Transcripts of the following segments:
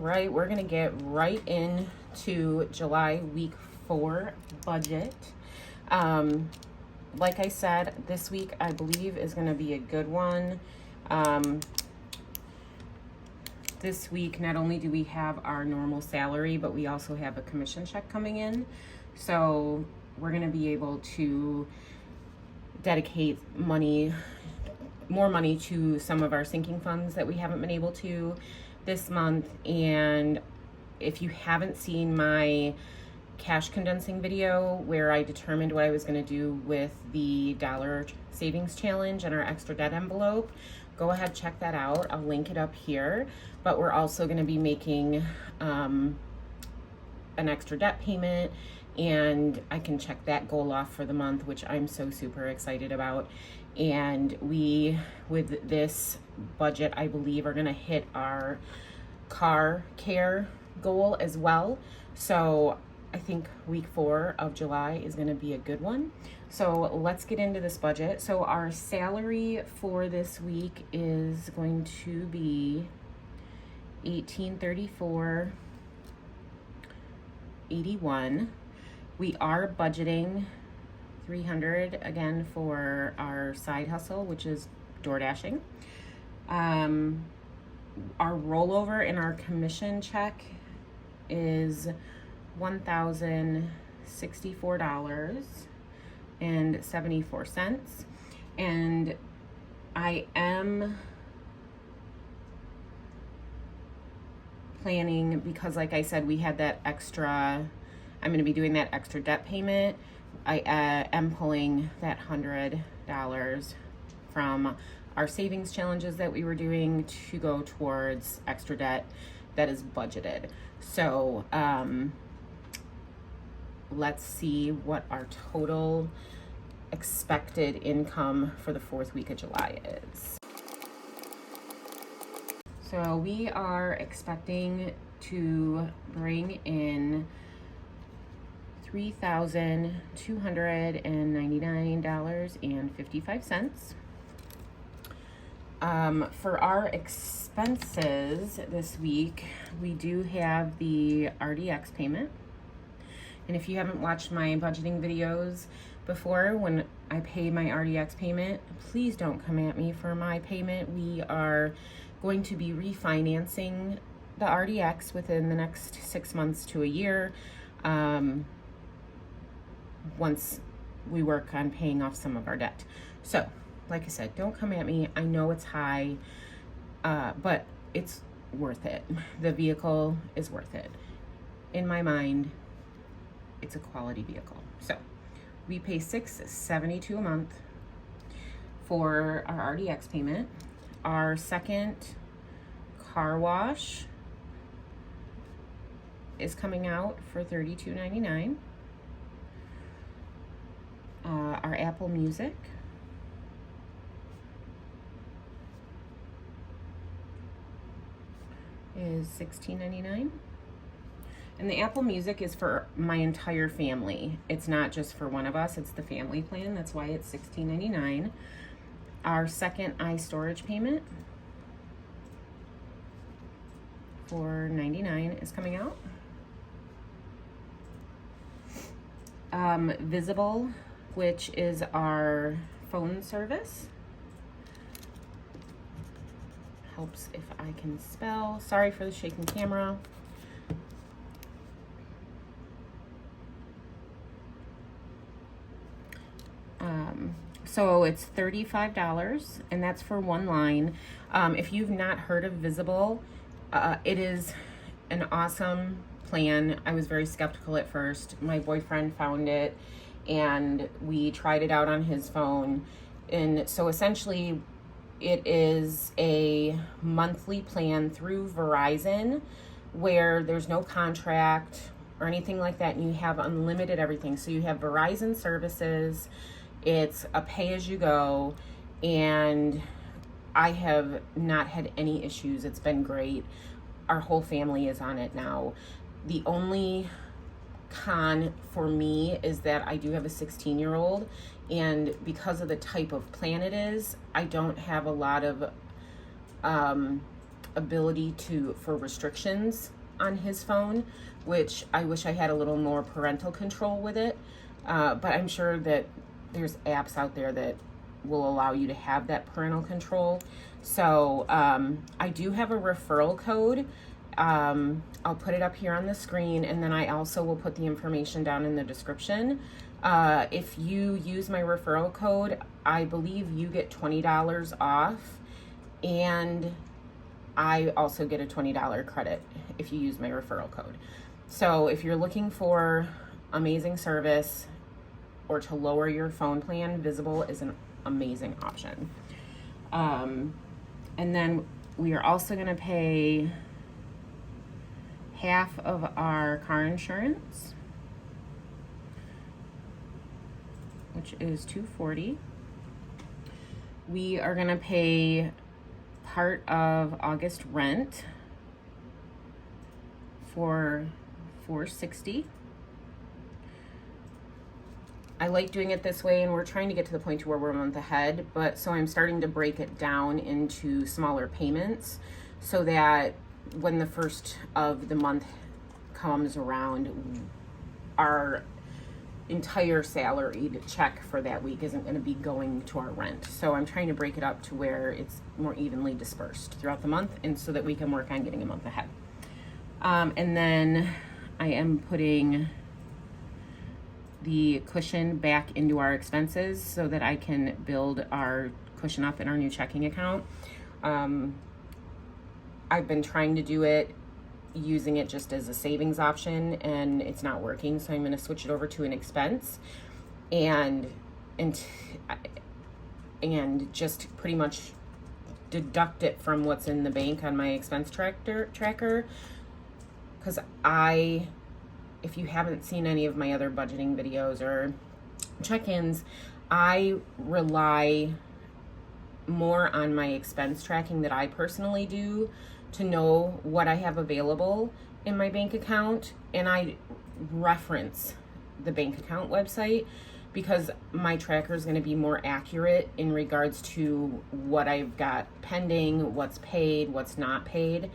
right, we're gonna get right into July week 4 budget. Like I said, this week I believe is gonna be a good one. This week, not only do we have our normal salary, but we also have a commission check coming in. So we're gonna be able to dedicate more money to some of our sinking funds that we haven't been able to this month. And if you haven't seen my cash condensing video where I determined what I was going to do with the dollar savings challenge and our extra debt envelope, go ahead, check that out. I'll link it up here. But we're also going to be making an extra debt payment, and I can check that goal off for the month, which I'm so super excited about. And we, with this budget, I believe are going to hit our car care goal as well. So I think week 4 of July is going to be a good one. So let's get into this budget. So our salary for this week is going to be $1834.81. We are budgeting $300 again for our side hustle, which is door dashing. Our rollover in our commission check is $1,064.74. And I am planning, because like I said, we had that extra, I'm going to be doing that extra debt payment. I am pulling that $100 from our savings challenges that we were doing to go towards extra debt that is budgeted. So let's see what our total expected income for the 4th week of July is. So we are expecting to bring in $3,299.55. For our expenses this week, we do have the RDX payment. And if you haven't watched my budgeting videos before, when I pay my RDX payment, please don't come at me for my payment. We are going to be refinancing the RDX within the next 6 months to a year, once we work on paying off some of our debt. So, like I said, don't come at me. I know it's high, but it's worth it. The vehicle is worth it. In my mind, it's a quality vehicle. So we pay $672 a month for our RDX payment. Our second car wash is coming out for $32.99. Our Apple Music is $16.99. And the Apple Music is for my entire family. It's not just for one of us, it's the family plan. That's why it's $16.99. Our second iStorage payment for $99 is coming out. Visible, which is our phone service. Helps if I can spell. Sorry for the shaking camera. So it's $35, and that's for one line. If you've not heard of Visible, it is an awesome plan. I was very skeptical at first. My boyfriend found it, and we tried it out on his phone. And so essentially, it is a monthly plan through Verizon where there's no contract or anything like that, and you have unlimited everything. So you have Verizon services. It's a pay-as-you-go, and I have not had any issues. It's been great. Our whole family is on it now. The only con for me is that I do have a 16-year-old, and because of the type of plan it is, I don't have a lot of ability for restrictions on his phone, which I wish I had a little more parental control with it. But I'm sure that there's apps out there that will allow you to have that parental control. So I do have a referral code. I'll put it up here on the screen, and then I also will put the information down in the description. If you use my referral code, I believe you get $20 off, and I also get a $20 credit if you use my referral code. So if you're looking for amazing service or to lower your phone plan, Visible is an amazing option. And then we are also going to pay half of our car insurance, which is $240. We are going to pay part of August rent for $460. I like doing it this way, and we're trying to get to the point where we're a month ahead, but so I'm starting to break it down into smaller payments so that when the first of the month comes around, our entire salaried check for that week isn't going to be going to our rent. So I'm trying to break it up to where it's more evenly dispersed throughout the month, and so that we can work on getting a month ahead. And then I am putting the cushion back into our expenses so that I can build our cushion up in our new checking account. I've been trying to do it using it just as a savings option, and it's not working, so I'm going to switch it over to an expense and just pretty much deduct it from what's in the bank on my expense tracker. Because if you haven't seen any of my other budgeting videos or check-ins, I rely more on my expense tracking that I personally do to know what I have available in my bank account, and I reference the bank account website because my tracker is going to be more accurate in regards to what I've got pending, what's paid, what's not paid,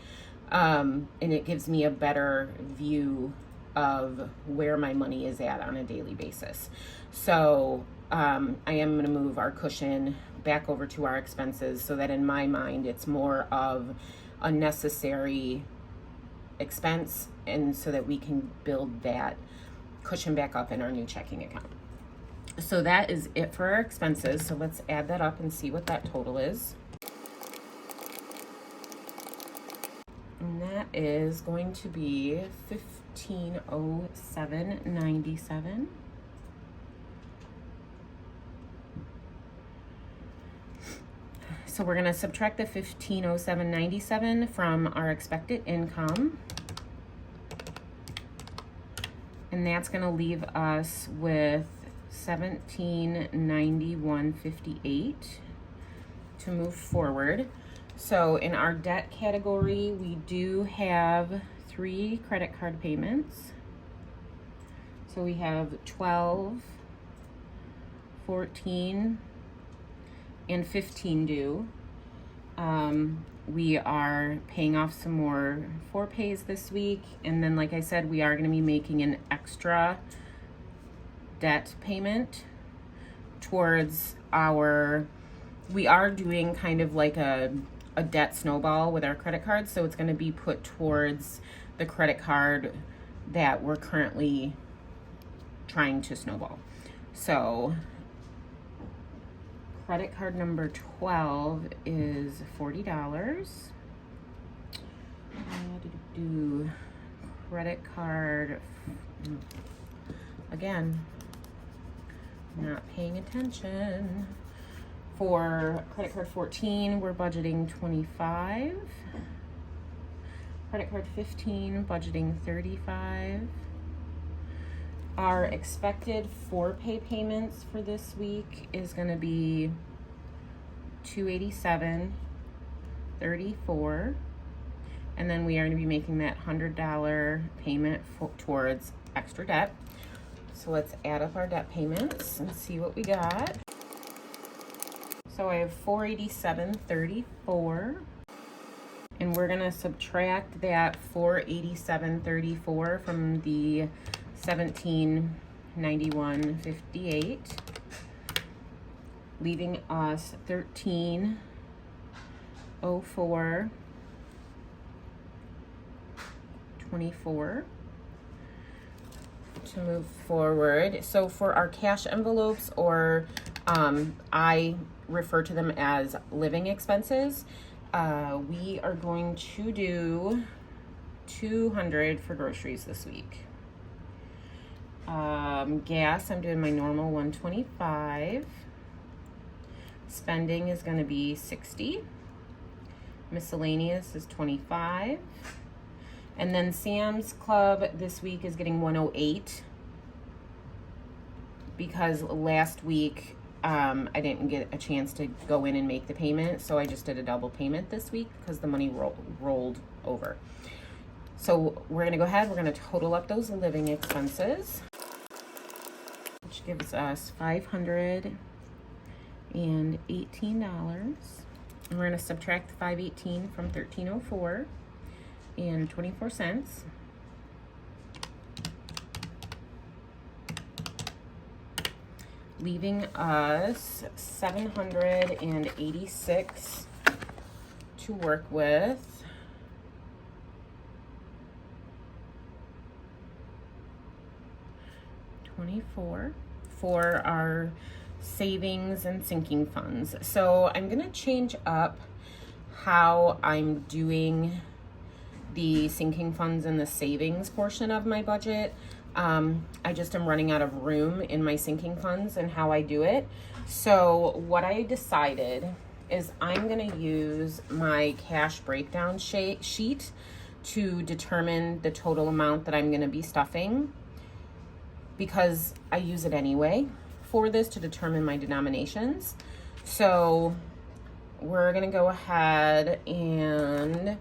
and it gives me a better view of where my money is at on a daily basis. So I am going to move our cushion back over to our expenses so that in my mind it's more of a necessary expense, and so that we can build that cushion back up in our new checking account. So that is it for our expenses. So let's add that up and see what that total is. And that is going to be $1,507.97. So we're going to subtract the $1,507.97 from our expected income. And that's going to leave us with $1,791.58 to move forward. So in our debt category, we do have 3 credit card payments. So we have 12, 14, and 15 due. We are paying off some more 4-pays this week, and then like I said, we are going to be making an extra debt payment towards we are doing kind of like a debt snowball with our credit cards, so it's going to be put towards the credit card that we're currently trying to snowball. So credit card number 12 is $40. Credit card, again, not paying attention. For credit card 14, we're budgeting $25. Credit card 15, budgeting $35. Our expected 4-pay payments for this week is going to be $287.34, and then we are going to be making that $100 payment towards extra debt. So let's add up our debt payments and see what we got. So I have $487.34. And we're gonna subtract that $487.34 from the $1791.58, leaving us $1304.24 to move forward. So for our cash envelopes, or I refer to them as living expenses, we are going to do $200 for groceries this week. Gas, I'm doing my normal $125. Spending is going to be $60. Miscellaneous is $25. And then Sam's Club this week is getting $108 because last week I didn't get a chance to go in and make the payment, so I just did a double payment this week because the money rolled over. So we're going to go ahead, we're going to total up those living expenses, which gives us $518. And we're going to subtract the $518 from $1304.24. Leaving us $786 to work with. $24 for our savings and sinking funds. So I'm going to change up how I'm doing the sinking funds and the savings portion of my budget. I just am running out of room in my sinking funds and how I do it. So what I decided is I'm going to use my cash breakdown sheet to determine the total amount that I'm going to be stuffing, because I use it anyway for this to determine my denominations. So we're going to go ahead, and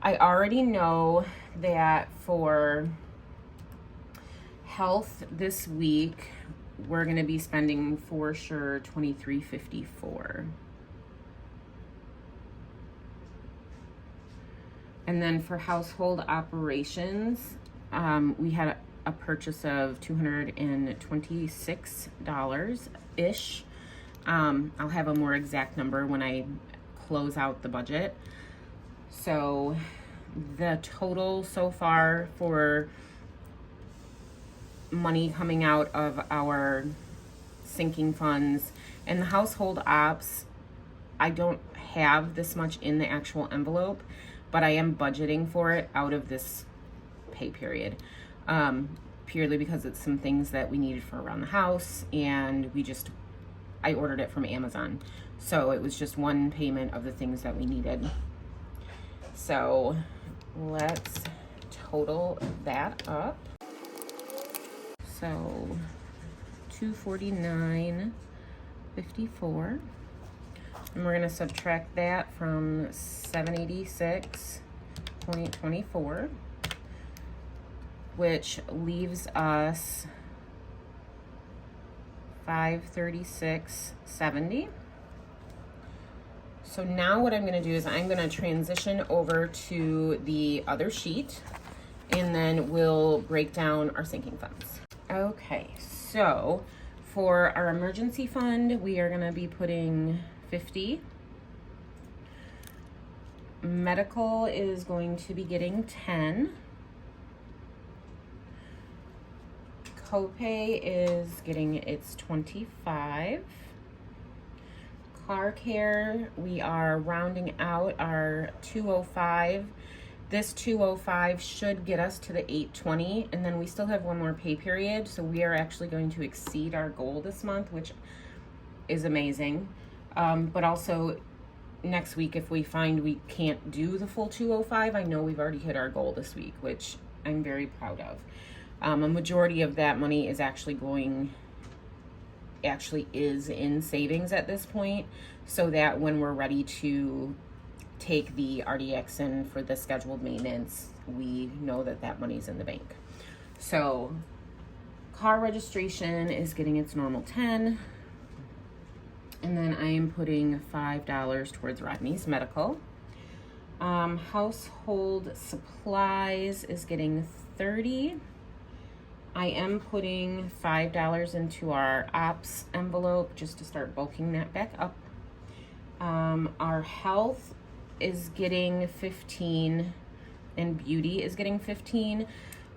I already know that for health this week, we're going to be spending for sure $23.54. And then for household operations, we had a purchase of $226-ish. I'll have a more exact number when I close out the budget. So the total so far for money coming out of our sinking funds and the household ops, I don't have this much in the actual envelope, but I am budgeting for it out of this pay period, purely because it's some things that we needed for around the house, and I ordered it from Amazon, so it was just one payment of the things that we needed. So let's total that up. So $249.54, and we're going to subtract that from $786.24, which leaves us $536.70. So now what I'm going to do is I'm going to transition over to the other sheet, and then we'll break down our sinking funds. Okay, so for our emergency fund, we are going to be putting $50. Medical is going to be getting $10. Copay is getting its $25. Car care, we are rounding out our $205. This $205 should get us to the $820, and then we still have one more pay period, so we are actually going to exceed our goal this month, which is amazing. But also next week, if we find we can't do the full $205, I know we've already hit our goal this week, which I'm very proud of. A majority of that money is actually is in savings at this point, so that when we're ready to take the RDX in for the scheduled maintenance, we know that that money's in the bank. So car registration is getting its normal $10, and then I am putting $5 towards Rodney's medical. Household supplies is getting 30. I am putting $5 into our ops envelope just to start bulking that back up. Our health is getting 15 and beauty is getting 15.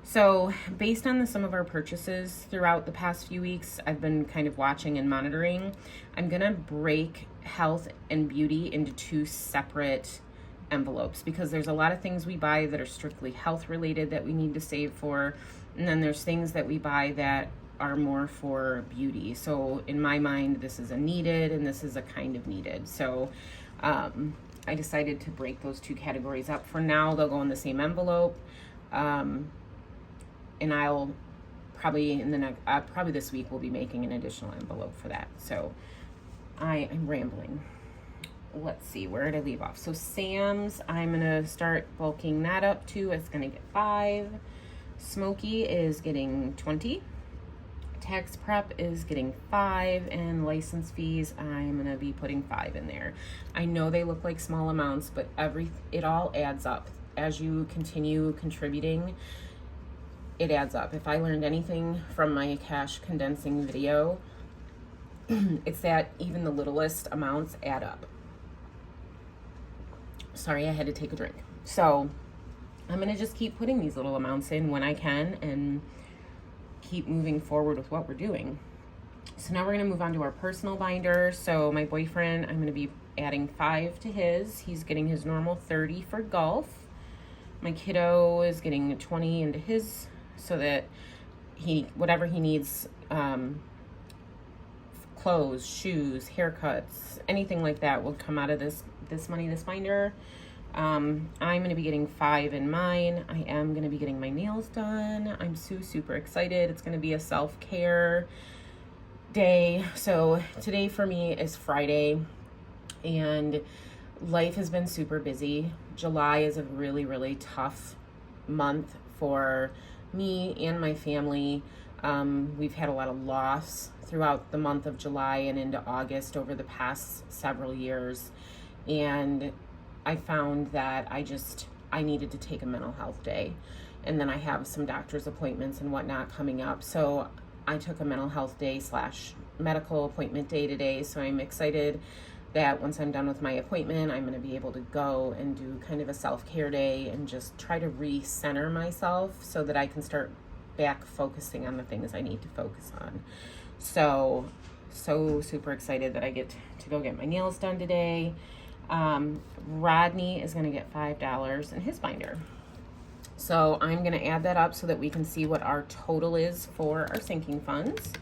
So based on the sum of our purchases throughout the past few weeks, I've been kind of watching and monitoring. I'm gonna break health and beauty into two separate envelopes because there's a lot of things we buy that are strictly health related that we need to save for, and then there's things that we buy that are more for beauty. So in my mind, this is a needed and this is a kind of needed. So I decided to break those two categories up. For now, they'll go in the same envelope. And I'll probably probably this week we'll be making an additional envelope for that. So I'm rambling. Let's see, where did I leave off? So Sam's, I'm gonna start bulking that up too. It's gonna get 5. Smoky is getting 20. Tax prep is getting 5, and license fees, I'm gonna be putting 5 in there. I know they look like small amounts, but it all adds up. As you continue contributing, it adds up. If I learned anything from my cash condensing video, it's that even the littlest amounts add up. Sorry, I had to take a drink. So I'm gonna just keep putting these little amounts in when I can and keep moving forward with what we're doing. So now we're gonna move on to our personal binder. So my boyfriend, I'm gonna be adding 5 to his. He's getting his normal 30 for golf. My kiddo is getting 20 into his so that whatever he needs, clothes, shoes, haircuts, anything like that will come out of this binder. I'm going to be getting 5 in mine. I am going to be getting my nails done. I'm super excited. It's going to be a self-care day. So today for me is Friday, and life has been super busy. July is a really, really tough month for me and my family. We've had a lot of loss throughout the month of July and into August over the past several years. And I found that I needed to take a mental health day. And then I have some doctor's appointments and whatnot coming up. So I took a mental health day / medical appointment day today. So I'm excited that once I'm done with my appointment, I'm going to be able to go and do kind of a self-care day and just try to recenter myself so that I can start back focusing on the things I need to focus on. So super excited that I get to go get my nails done today. Rodney is going to get $5 in his binder. So I'm going to add that up so that we can see what our total is for our sinking funds.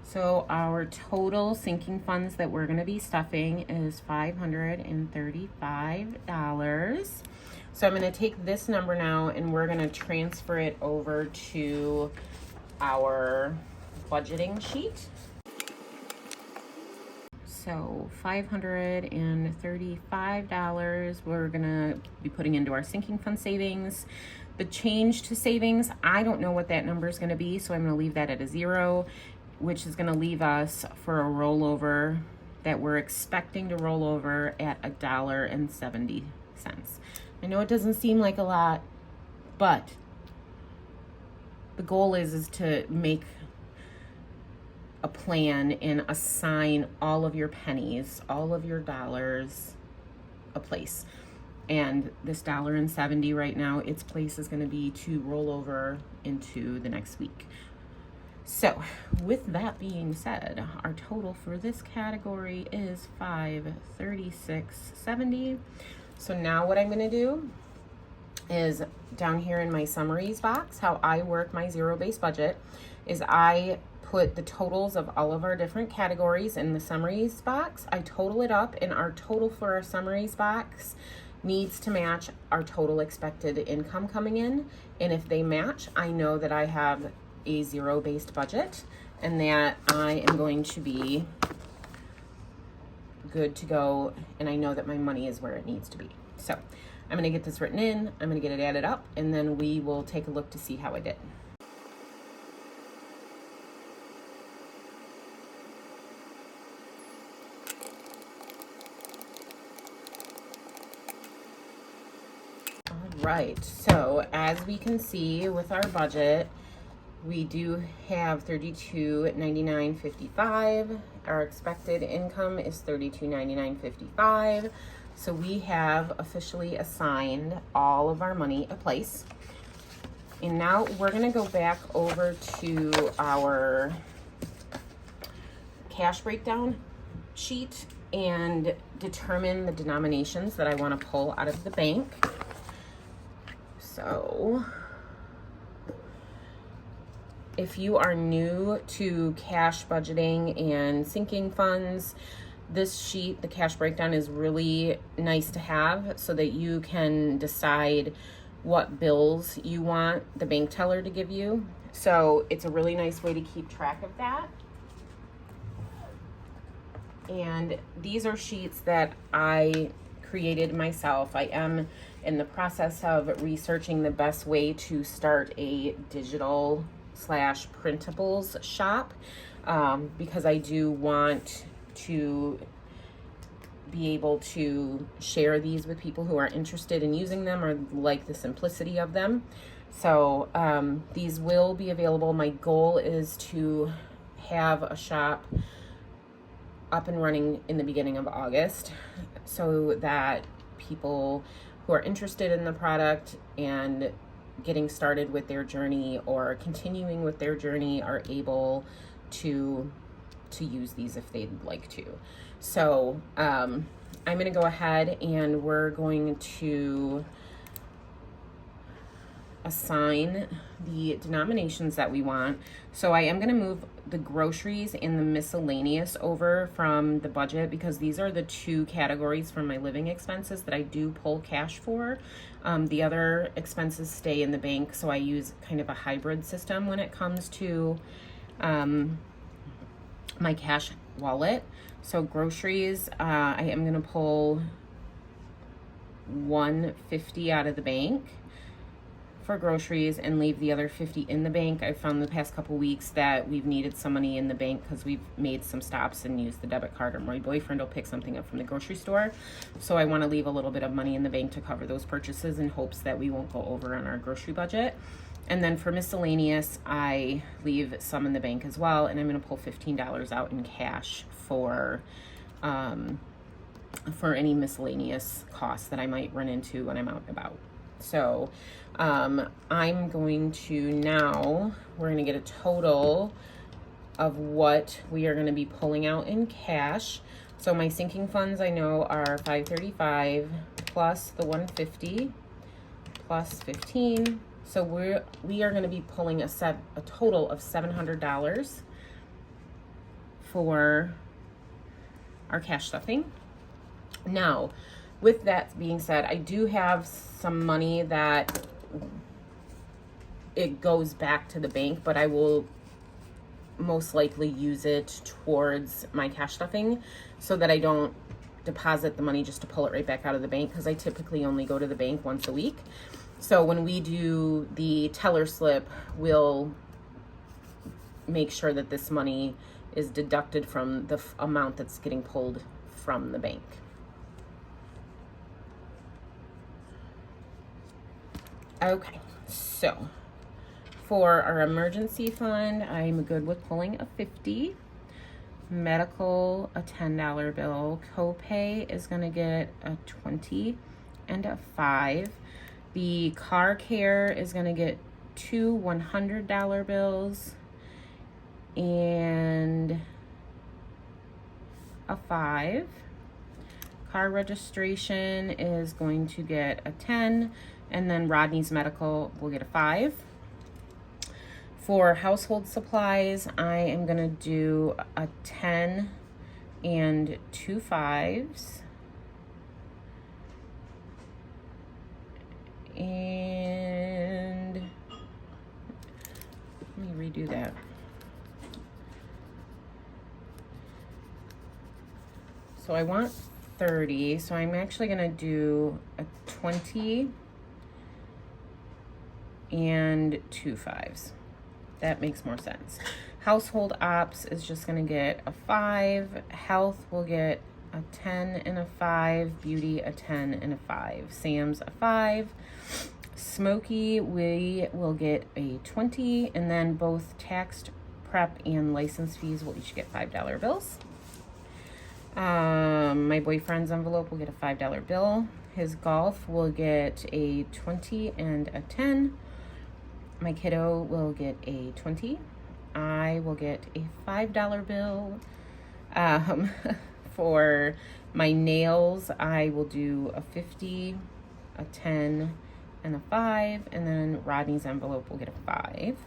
So our total sinking funds that we're going to be stuffing is $535. So I'm going to take this number now and we're going to transfer it over to our budgeting sheet. So $535 we're going to be putting into our sinking fund savings. The change to savings, I don't know what that number is going to be, so I'm going to leave that at a 0. Which is going to leave us for a rollover that we're expecting to roll over at $1.70. I know it doesn't seem like a lot, but the goal is to make a plan and assign all of your pennies, all of your dollars, a place. And this $1.70 right now, its place is going to be to roll over into the next week. So with that being said, our total for this category is $536.70. So now what I'm going to do is down here in my summaries box, how I work my zero-based budget is I put the totals of all of our different categories in the summaries box. I total it up, and our total for our summaries box needs to match our total expected income coming in. And if they match, I know that I have a zero-based budget and that I am going to be good to go, and I know that my money is where it needs to be. So I'm going to get this written in, I'm going to get it added up, and then we will take a look to see how I did. right, so as we can see with our budget, we do have $32.99.55. Our expected income is $32.99.55. So we have officially assigned all of our money a place. And now we're gonna go back over to our cash breakdown sheet and determine the denominations that I want to pull out of the bank. So if you are new to cash budgeting and sinking funds, this sheet, the cash breakdown, is really nice to have so that you can decide what bills you want the bank teller to give you. So it's a really nice way to keep track of that. And these are sheets that I created myself. I am in the process of researching the best way to start a digital / printables shop, because I do want to be able to share these with people who are interested in using them or like the simplicity of them. So these will be available. My goal is to have a shop up and running in the beginning of August so that people who are interested in the product and getting started with their journey or continuing with their journey are able to use these if they'd like to. So I'm going to go ahead and we're going to assign the denominations that we want. So I am going to move the groceries and the miscellaneous over from the budget because these are the two categories from my living expenses that I do pull cash for. The other expenses stay in the bank, so I use kind of a hybrid system when it comes to my cash wallet. So groceries, I am going to pull $150 out of the bank for groceries and leave the other $50 in the bank. I've found the past couple weeks that we've needed some money in the bank because we've made some stops and used the debit card, or my boyfriend will pick something up from the grocery store. So I want to leave a little bit of money in the bank to cover those purchases in hopes that we won't go over on our grocery budget. And then for miscellaneous, I leave some in the bank as well, and I'm going to pull $15 out in cash for any miscellaneous costs that I might run into when I'm out and about. So I'm going to now, we're going to get a total of what we are going to be pulling out in cash. So my sinking funds I know are $535 plus the $150 plus $15. So we are going to be pulling a total of $700 for our cash stuffing. Now, with that being said, I do have some money that it goes back to the bank, but I will most likely use it towards my cash stuffing so that I don't deposit the money just to pull it right back out of the bank, because I typically only go to the bank once a week. So when we do the teller slip, we'll make sure that this money is deducted from the amount that's getting pulled from the bank. Okay, so for our emergency fund, I'm good with pulling a $50. Medical, a $10 bill. Copay is going to get a $20 and a $5. The car care is going to get two $100 bills and a $5. Car registration is going to get a $10, and then Rodney's medical will get a $5. For household supplies, I am going to do a $10 and two $5s. And let me redo that. So I want 30, so I'm actually going to do a 20 and two $5s. That makes more sense. Household ops is just going to get a $5. Health will get a 10 and a 5, Beauty a 10 and a 5, Sam's a 5, Smokey, we will get a 20, and then both taxed prep and license fees will each get $5 bills. My boyfriend's envelope will get a $5 bill. His golf will get a 20 and a 10. My kiddo will get a 20. I will get a $5 bill. For my nails, I will do a 50, a 10, and a 5, and then Rodney's envelope will get a 5.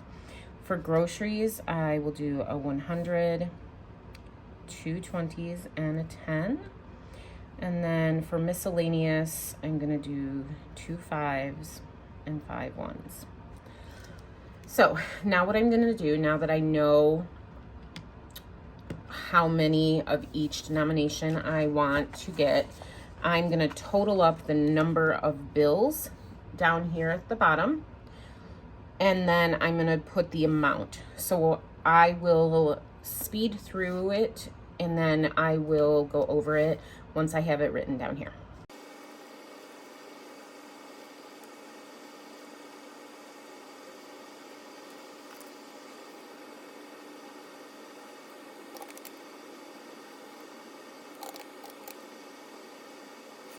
For groceries, I will do a 100, 2 20s, and a 10. And then for miscellaneous, I'm gonna do 2 5s and 5 1s. So now what I'm gonna do, now that I know how many of each denomination I want to get, I'm gonna total up the number of bills down here at the bottom, and then I'm gonna put the amount. So I will speed through it, and then I will go over it once I have it written down here.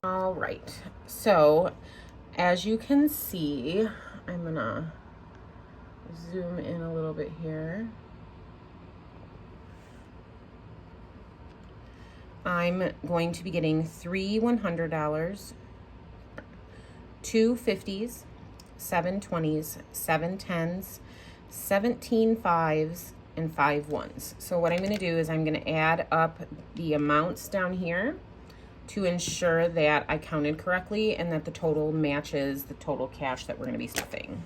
All right, so as you can see, I'm gonna zoom in a little bit here. I'm going to be getting 3 $100, 2 50s, 7 20s, 7 10s, 17 5s, and 5 1s. So what I'm gonna do is I'm gonna add up the amounts down here to ensure that I counted correctly and that the total matches the total cash that we're gonna be stuffing,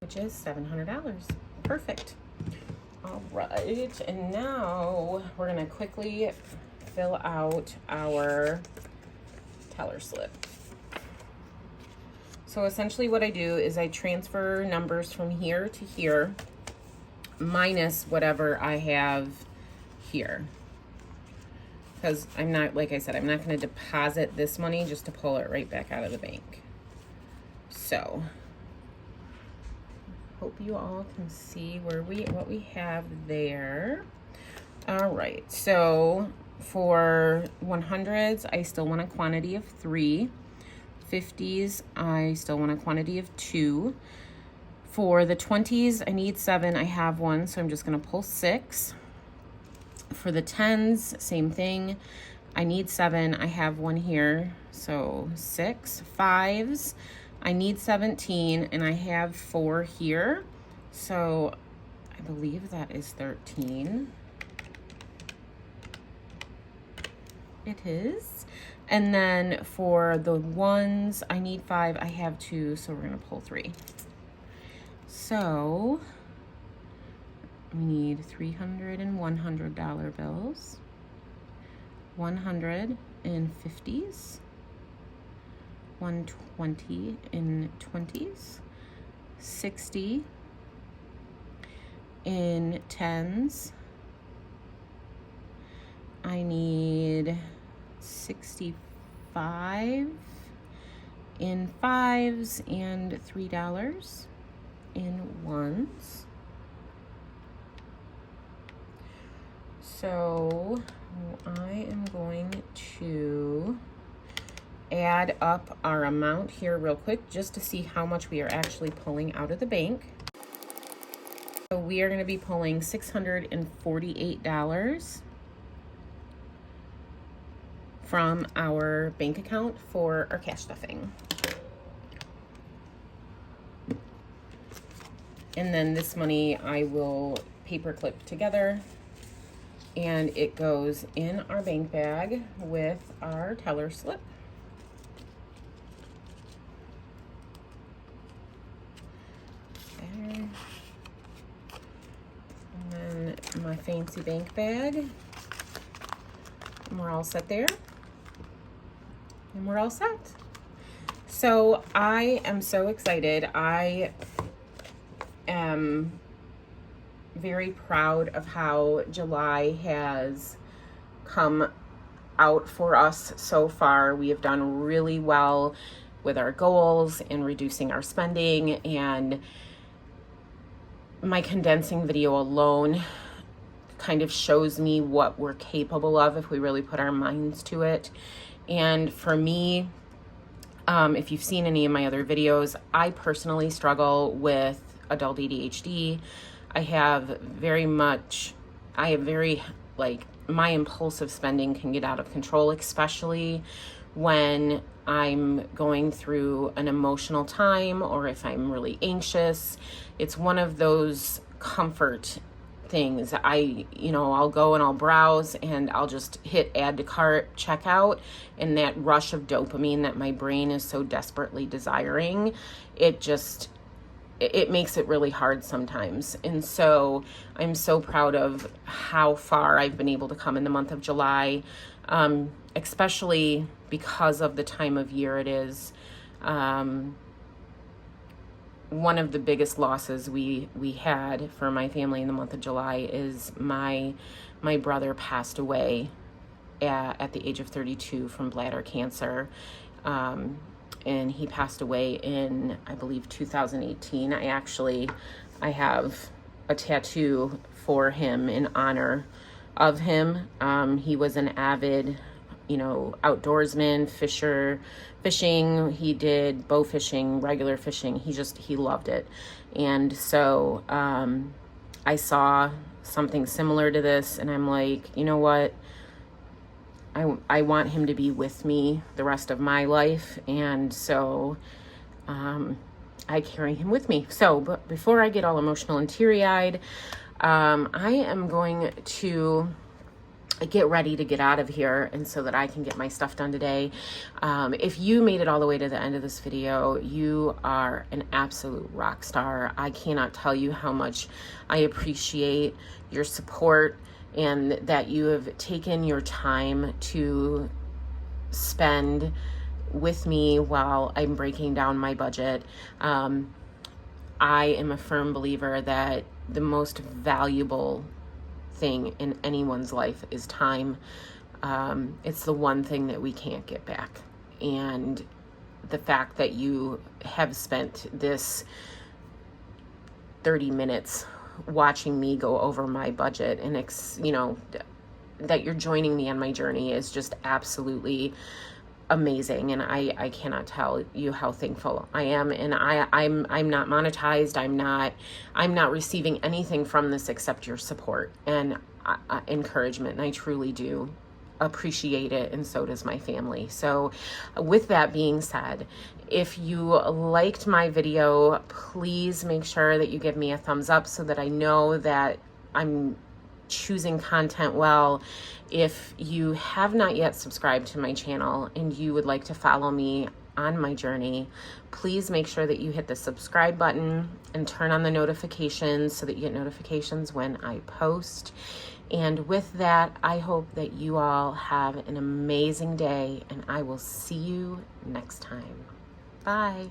which is $700. Perfect. All right, and now we're gonna quickly fill out our teller slip. So essentially what I do is I transfer numbers from here to here minus whatever I have here. Because I'm not, like I said, I'm not gonna deposit this money just to pull it right back out of the bank. So, hope you all can see what we have there. All right, so for 100s, I still want a quantity of 3. 50s, I still want a quantity of 2. For the 20s, I need 7. I have 1, so I'm just gonna pull 6. For the 10s, same thing. I need 7. I have 1 here, so 6. 5s, I need 17, and I have 4 here, so I believe that is 13. It is. And then for the 1s, I need 5. I have 2, so we're gonna pull 3. So we need $300 and $100 bills, 100 in 50s, 120 in 20s, 60 in 10s. I need 65 in 5s and $3 in 1s. So I am going to add up our amount here real quick just to see how much we are actually pulling out of the bank. So we are going to be pulling $648 from our bank account for our cash stuffing. And then this money I will paperclip together, and it goes in our bank bag with our teller slip. Okay. And then my fancy bank bag. And we're all set there. And we're all set. So I am so excited. I am very proud of how July has come out for us so far. We have done really well with our goals and reducing our spending, and my condensing video alone kind of shows me what we're capable of if we really put our minds to it. And for me, if you've seen any of my other videos, I personally struggle with adult ADHD. I have very, my impulsive spending can get out of control, especially when I'm going through an emotional time or if I'm really anxious. It's one of those comfort things. I'll go and I'll browse and I'll just hit add to cart, checkout, and that rush of dopamine that my brain is so desperately desiring, it makes it really hard sometimes. And so I'm so proud of how far I've been able to come in the month of July, especially because of the time of year it is. One of the biggest losses we had for my family in the month of July is my brother passed away at the age of 32 from bladder cancer. And he passed away in, I believe, 2018. I have a tattoo for him in honor of him. He was an avid, outdoorsman, fishing. He did bow fishing, regular fishing. He loved it. And so I saw something similar to this, and I'm like, you know what? I want him to be with me the rest of my life, and so I carry him with me. So, but before I get all emotional and teary-eyed, I am going to get ready to get out of here, and so that I can get my stuff done today. If you made it all the way to the end of this video, you are an absolute rock star. I cannot tell you how much I appreciate your support, and that you have taken your time to spend with me while I'm breaking down my budget. I am a firm believer that the most valuable thing in anyone's life is time. It's the one thing that we can't get back. And the fact that you have spent this 30 minutes watching me go over my budget and that you're joining me on my journey is just absolutely amazing. And I cannot tell you how thankful I am. And I'm not monetized. I'm not receiving anything from this except your support and encouragement. And I truly do appreciate it, and so does my family. So with that being said, if you liked my video, please make sure that you give me a thumbs up so that I know that I'm choosing content well. If you have not yet subscribed to my channel and you would like to follow me on my journey, please make sure that you hit the subscribe button and turn on the notifications so that you get notifications when I post. And with that, I hope that you all have an amazing day, and I will see you next time. Bye.